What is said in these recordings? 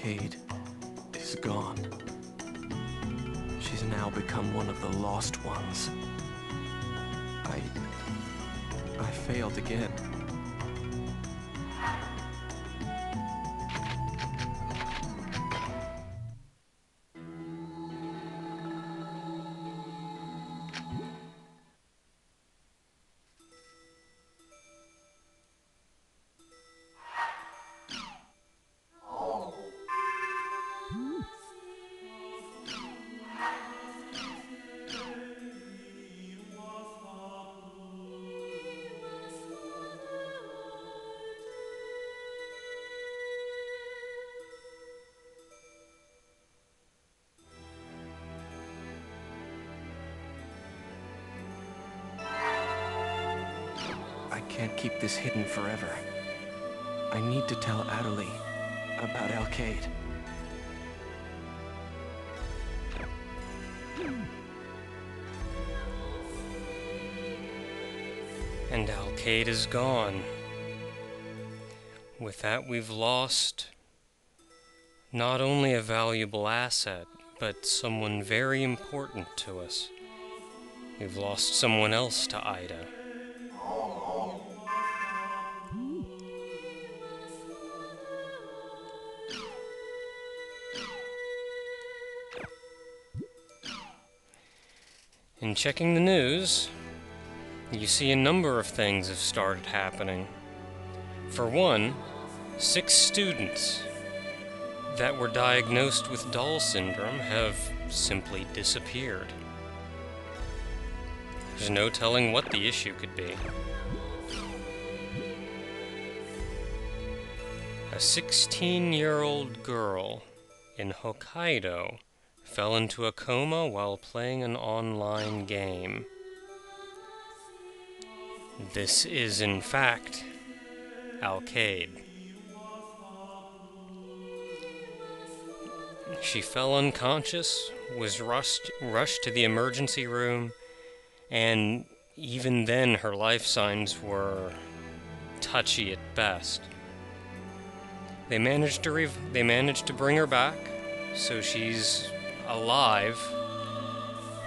Alkaid is gone. She's now become one of the lost ones. I failed again. I can't keep this hidden forever. I need to tell Adelie about Alkaid. And Alkaid is gone. With that, we've lost not only a valuable asset, but someone very important to us. We've lost someone else to Ida. In checking the news, you see a number of things have started happening. For one, 6 students that were diagnosed with Doll syndrome have simply disappeared. There's no telling what the issue could be. A 16-year-old girl in Hokkaido fell into a coma while playing an online game. This is, in fact, Alkaid. She fell unconscious, was rushed to the emergency room, and even then her life signs were touchy at best. They managed to bring her back, so she's alive,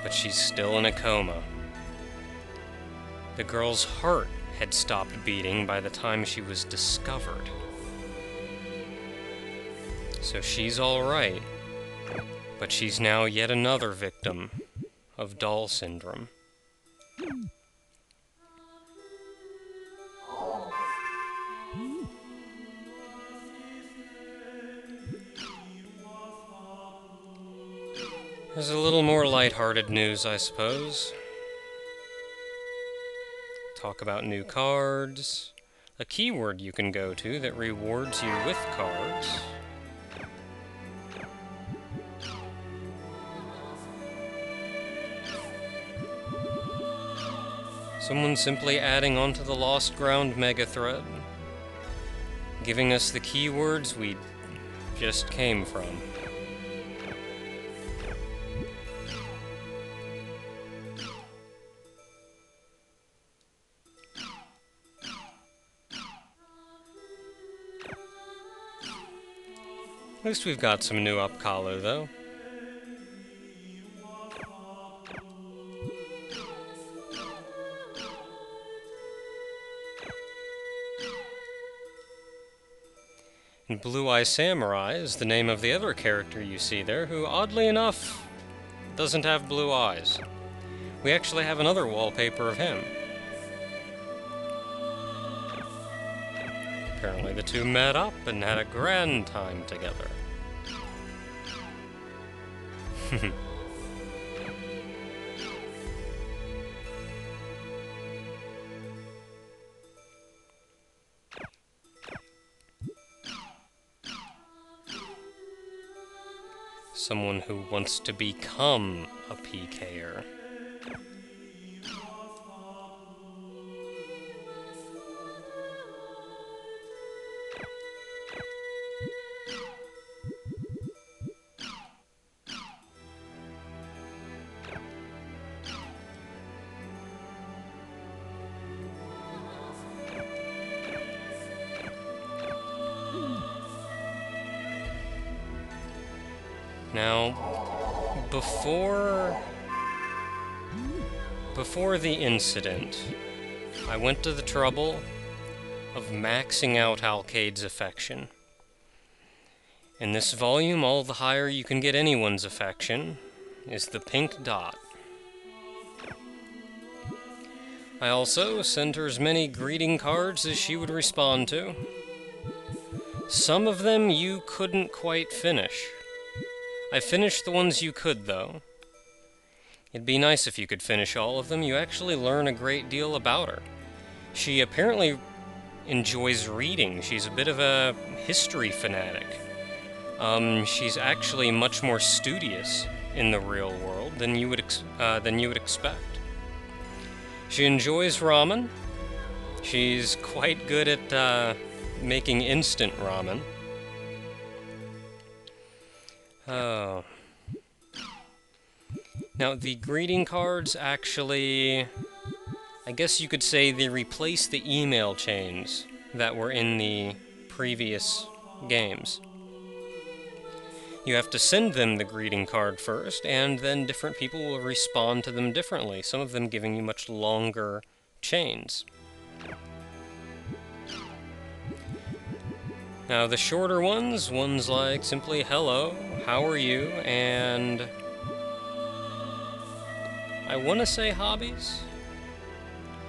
but she's still in a coma. The girl's heart had stopped beating by the time she was discovered. So she's all right, but she's now yet another victim of Doll syndrome. There's a little more lighthearted news, I suppose. Talk about new cards, a keyword you can go to that rewards you with cards. Someone simply adding onto the Lost Ground mega thread, giving us the keywords we just came from. At least we've got some new up-color, though. And Blue Eye Samurai is the name of the other character you see there, who, oddly enough, doesn't have blue eyes. We actually have another wallpaper of him. Apparently the two met up and had a grand time together. Someone who wants to become a PKer. Now, before the incident, I went to the trouble of maxing out Alcade's affection. In this volume, all the higher you can get anyone's affection is the pink dot. I also sent her as many greeting cards as she would respond to. Some of them you couldn't quite finish. I finished the ones you could, though. It'd be nice if you could finish all of them. You actually learn a great deal about her. She apparently enjoys reading. She's a bit of a history fanatic. She's actually much more studious in the real world than you would expect. She enjoys ramen. She's quite good at making instant ramen. Oh. Now, the greeting cards actually, I guess you could say they replace the email chains that were in the previous games. You have to send them the greeting card first, and then different people will respond to them differently, some of them giving you much longer chains. Now, the shorter ones like simply hello, how are you, and I want to say hobbies,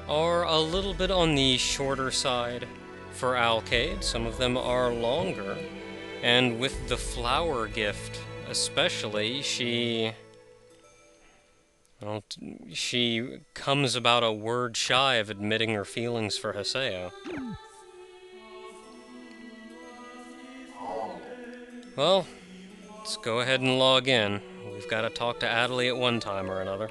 are a little bit on the shorter side for Alcade. Some of them are longer. And with the flower gift, especially, she comes about a word shy of admitting her feelings for Haseo. Well, let's go ahead and log in. We've got to talk to Adelie at one time or another.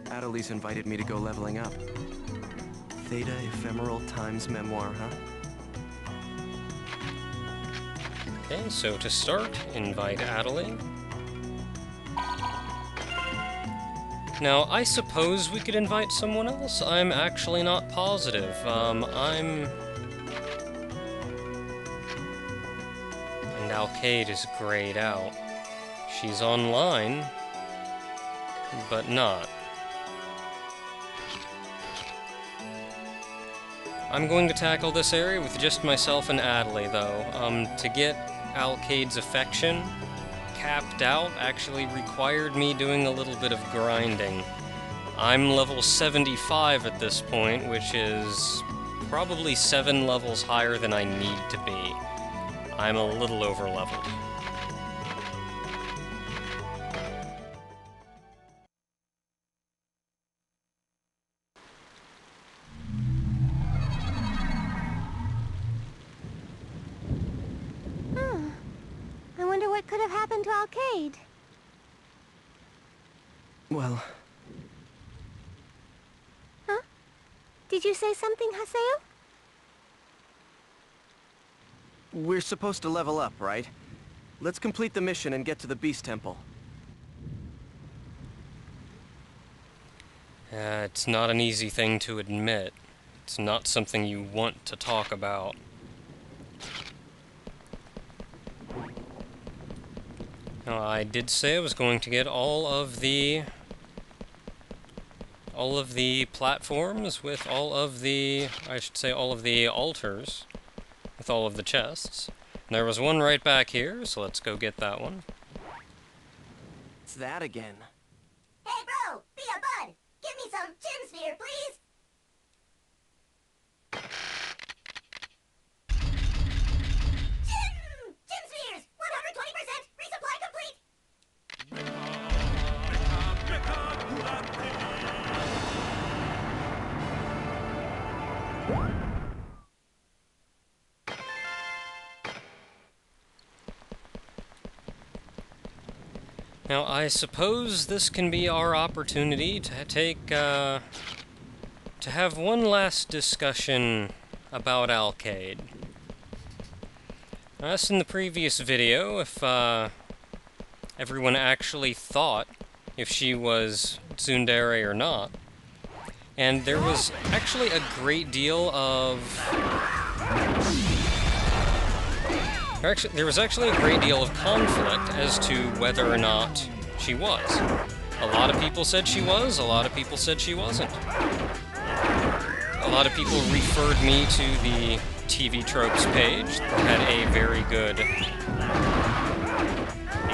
Adelie's invited me to go leveling up. Theta Ephemeral Times Memoir, huh? Okay, so to start, invite Adelie. Now, I suppose we could invite someone else. I'm actually not positive. And Alcade is grayed out. She's online, but not. I'm going to tackle this area with just myself and Adelie, though. To get Alcade's affection capped out actually required me doing a little bit of grinding. I'm level 75 at this point, which is probably 7 levels higher than I need to be. I'm a little over-leveled. I wonder what could have happened to Alcade. Well... Huh? Did you say something, Haseo? We're supposed to level up, right? Let's complete the mission and get to the Beast Temple. It's not an easy thing to admit. It's not something you want to talk about. Now, I did say I was going to get all of the platforms with all of the altars with all of the chests. And there was one right back here, so let's go get that one. It's that again. Hey bro, be a bud. Give me some chin sphere, please. Chin spheres! 120%! Resupply complete! Now, I suppose this can be our opportunity to have one last discussion about Alcade. As in the previous video, if everyone actually thought if she was tsundere or not. And there was actually a great deal of... There was actually a great deal of conflict as to whether or not she was. A lot of people said she was, a lot of people said she wasn't. A lot of people referred me to the TV Tropes page that had a very good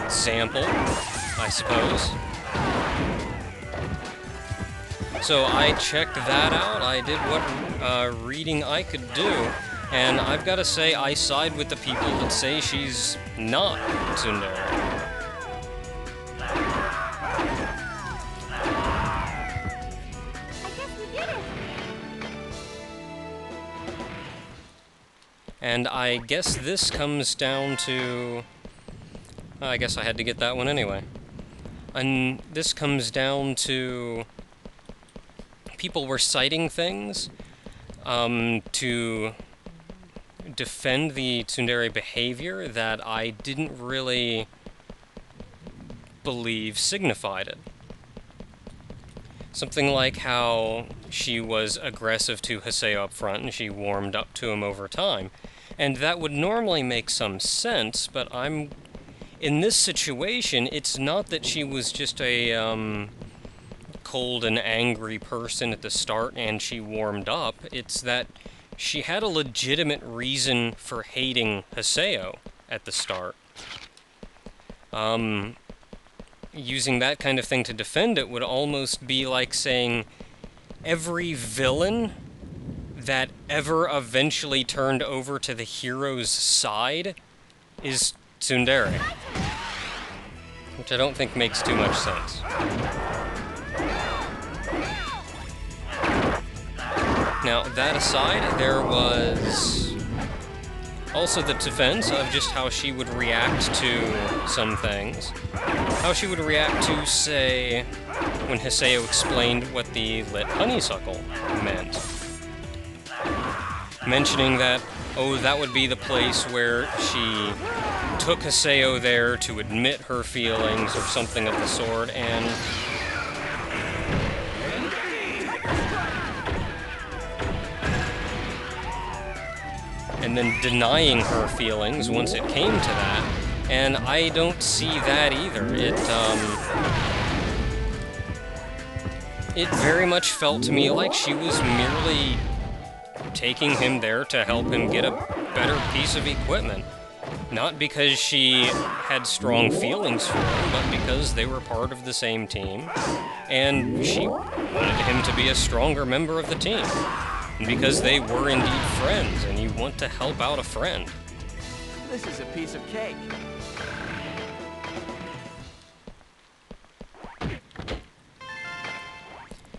example, I suppose. So I checked that out, I did what reading I could do, and I've got to say I side with the people that say she's not tsundere. I guess we did it. And I guess this comes down to... I guess I had to get that one anyway. And this comes down to... people were citing things to defend the tsundere behavior that I didn't really believe signified it. Something like how she was aggressive to Haseo up front and she warmed up to him over time. And that would normally make some sense, but in this situation, it's not that she was just a cold and angry person at the start and she warmed up. It's that she had a legitimate reason for hating Haseo at the start. Using that kind of thing to defend it would almost be like saying every villain that ever eventually turned over to the hero's side is tsundere. Which I don't think makes too much sense. Now, that aside, there was also the defense of just how she would react to some things. How she would react to, say, when Haseo explained what the lit honeysuckle meant. Mentioning that, oh, that would be the place where she took Haseo there to admit her feelings or something of the sort, and... and then denying her feelings once it came to that, and I don't see that either. It very much felt to me like she was merely taking him there to help him get a better piece of equipment. Not because she had strong feelings for him, but because they were part of the same team, and she wanted him to be a stronger member of the team. Because they were indeed friends, and you want to help out a friend. This is a piece of cake.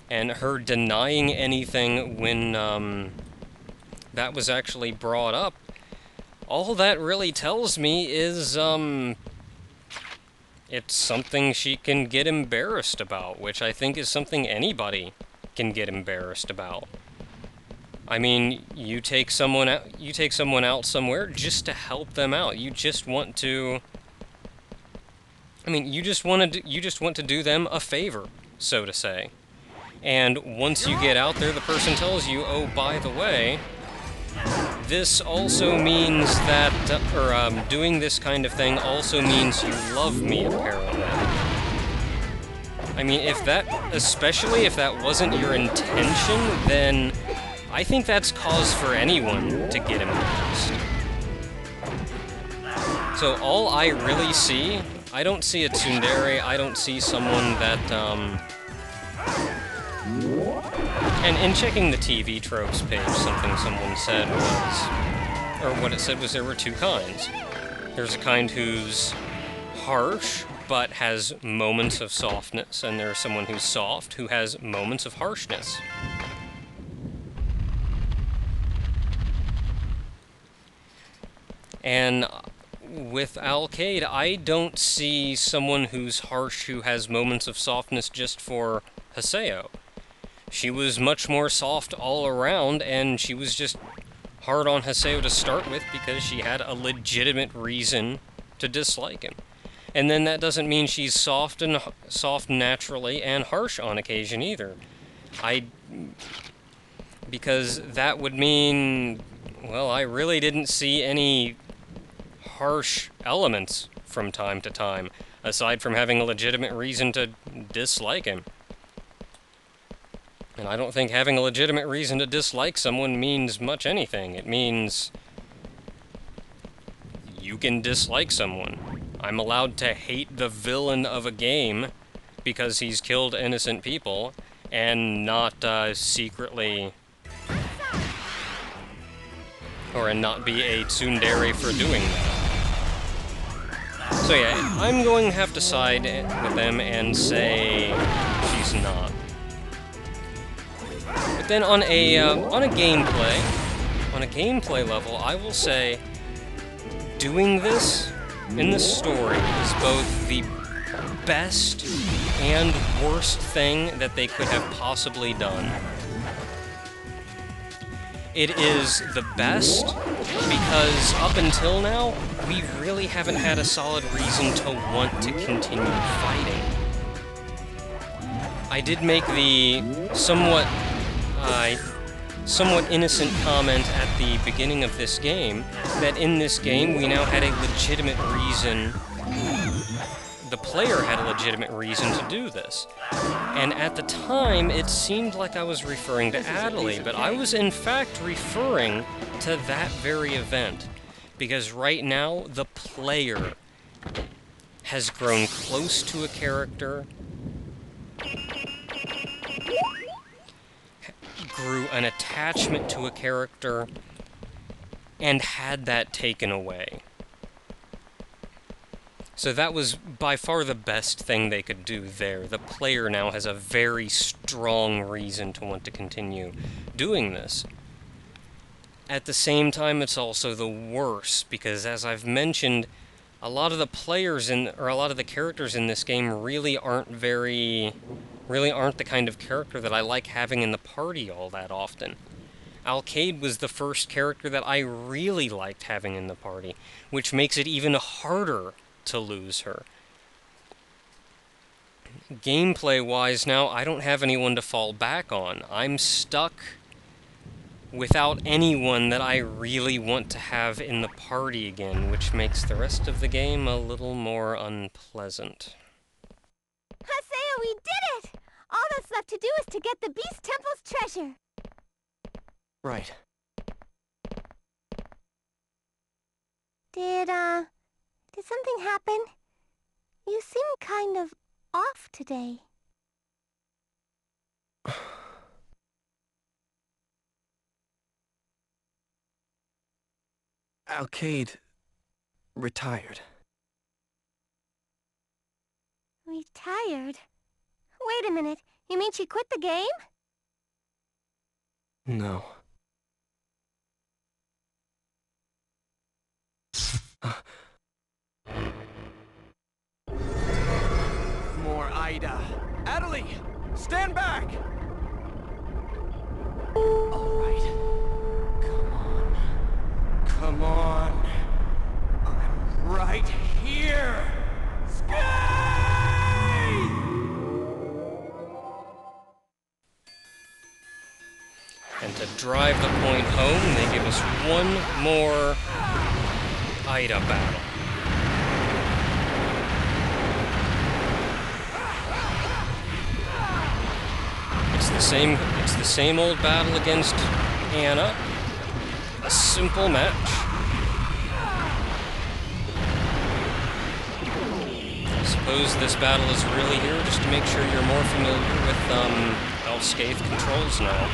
And her denying anything when that was actually brought up, all that really tells me is it's something she can get embarrassed about, which I think is something anybody can get embarrassed about. I mean, you take someone out somewhere just to help them out. You just want to... I mean, you just want to do them a favor, so to say. And once you get out there, the person tells you, oh, by the way, this also means that, doing this kind of thing also means you love me, apparently. I mean, especially if that wasn't your intention, then I think that's cause for anyone to get embarrassed. So all I really see, I don't see a tsundere, I don't see someone that, and in checking the TV Tropes page, something someone said was, or what it said was there were two kinds. There's a kind who's harsh, but has moments of softness, and there's someone who's soft, who has moments of harshness. And with Alcade, I don't see someone who's harsh who has moments of softness just for Haseo. She was much more soft all around, and she was just hard on Haseo to start with because she had a legitimate reason to dislike him. And then that doesn't mean she's soft naturally and harsh on occasion either. Because that would mean, well, I really didn't see any harsh elements from time to time, aside from having a legitimate reason to dislike him. And I don't think having a legitimate reason to dislike someone means much anything. It means you can dislike someone. I'm allowed to hate the villain of a game because he's killed innocent people and not secretly... and not be a tsundere for doing that. So yeah, I'm going to have to side with them and say she's not. But then on a gameplay level, I will say doing this in the story is both the best and worst thing that they could have possibly done. It is the best because up until now, we really haven't had a solid reason to want to continue fighting. I did make the somewhat innocent comment at the beginning of this game that in this game we now had a legitimate reason. The player had a legitimate reason to do this. And at the time, it seemed like I was referring to Adelie, but I was in fact referring to that very event. Because right now, the player has grown close to a character, grew an attachment to a character, and had that taken away. So that was by far the best thing they could do there. The player now has a very strong reason to want to continue doing this. At the same time, it's also the worst, because as I've mentioned, a lot of the characters in this game really aren't the kind of character that I like having in the party all that often. Alkaid was the first character that I really liked having in the party, which makes it even harder to lose her. Gameplay-wise now, I don't have anyone to fall back on. I'm stuck without anyone that I really want to have in the party again, which makes the rest of the game a little more unpleasant. Haseo, we did it! All that's left to do is to get the Beast Temple's treasure. Right. Did something happen? You seem kind of off today. Alkaid retired. Retired? Wait a minute. You mean she quit the game? No. More Ida. Adelie, stand back! All right. Come on. I'm right here. Sky! And to drive the point home, they give us one more Ida battle. It's the same old battle against Anna. A simple match. I suppose this battle is really here just to make sure you're more familiar with Elfscaith controls now.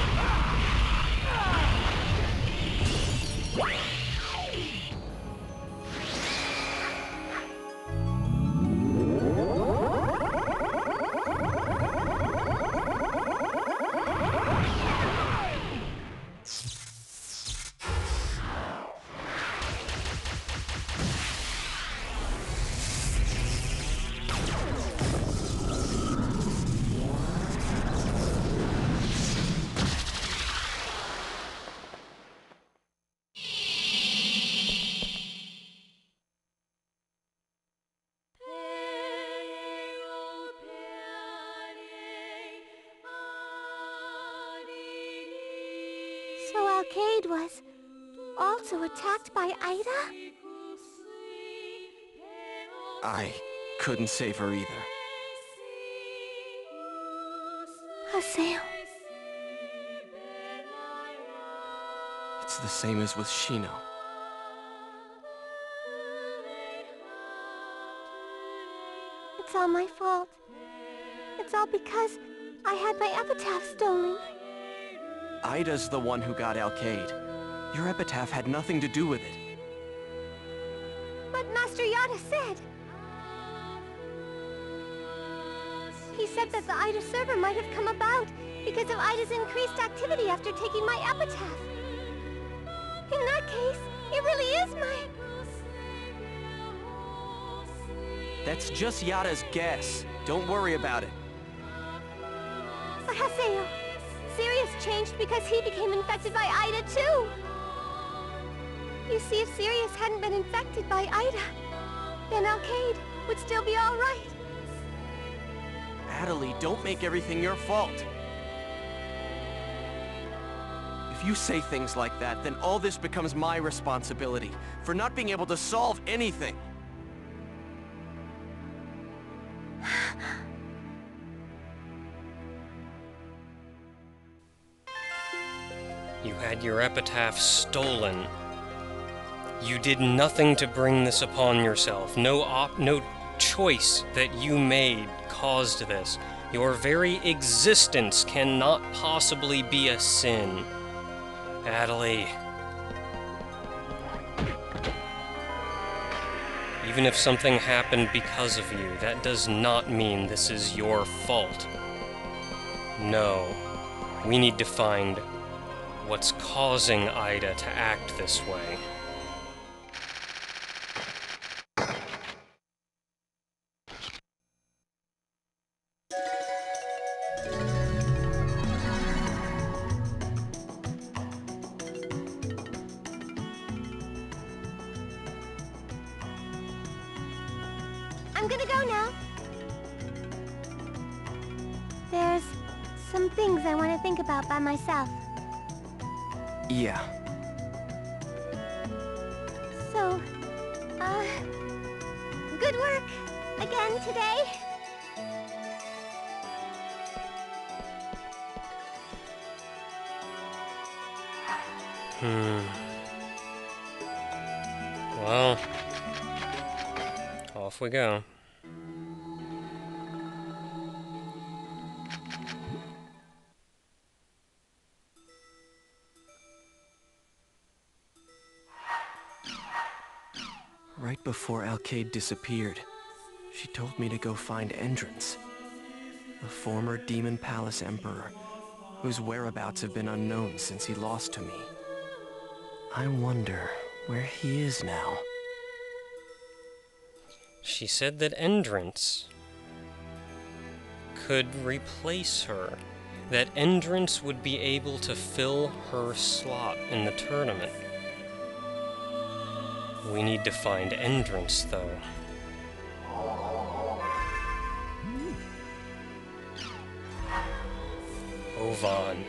Alkaid was also attacked by Ida? I couldn't save her either. Haseo. It's the same as with Shino. It's all my fault. It's all because I had my epitaph stolen. Ida's the one who got Alkaid. Your epitaph had nothing to do with it. But Master Yada said... He said that the Ida server might have come about because of Ida's increased activity after taking my epitaph. In that case, it really is my... That's just Yada's guess. Don't worry about it. But Haseo, Sirius changed because he became infected by Ida too. You see, if Sirius hadn't been infected by Ida, then Alkaid would still be all right. Natalie, don't make everything your fault. If you say things like that, then all this becomes my responsibility for not being able to solve anything. You had your epitaph stolen. You did nothing to bring this upon yourself. No choice that you made caused this. Your very existence cannot possibly be a sin. Natalie. Even if something happened because of you, that does not mean this is your fault. No. We need to find what's causing Ida to act this way. I'm gonna go now. There's some things I want to think about by myself. Yeah. So, good work again today. Well, off we go. Right before Alkaid disappeared, she told me to go find Entrance, the former Demon Palace Emperor, whose whereabouts have been unknown since he lost to me. I wonder where he is now. She said that Entrance could replace her. That Entrance would be able to fill her slot in the tournament. We need to find Entrance, though. Ovan.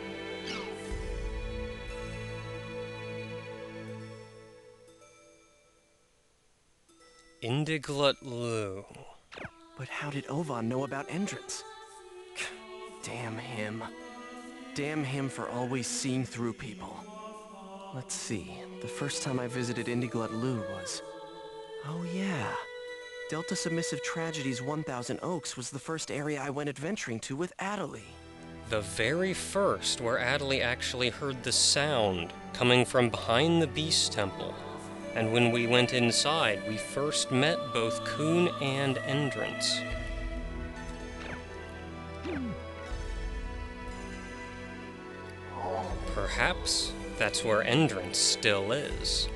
Indiglut-Lu. But how did Ovan know about Entrance? Damn him. Damn him for always seeing through people. Let's see, the first time I visited Indiglut-Lu was... Oh yeah, Delta Submissive Tragedy's 1000 Oaks was the first area I went adventuring to with Natalie. The very first where Natalie actually heard the sound coming from behind the Beast Temple. And when we went inside, we first met both Kun and Entrance. Perhaps that's where Entrance still is.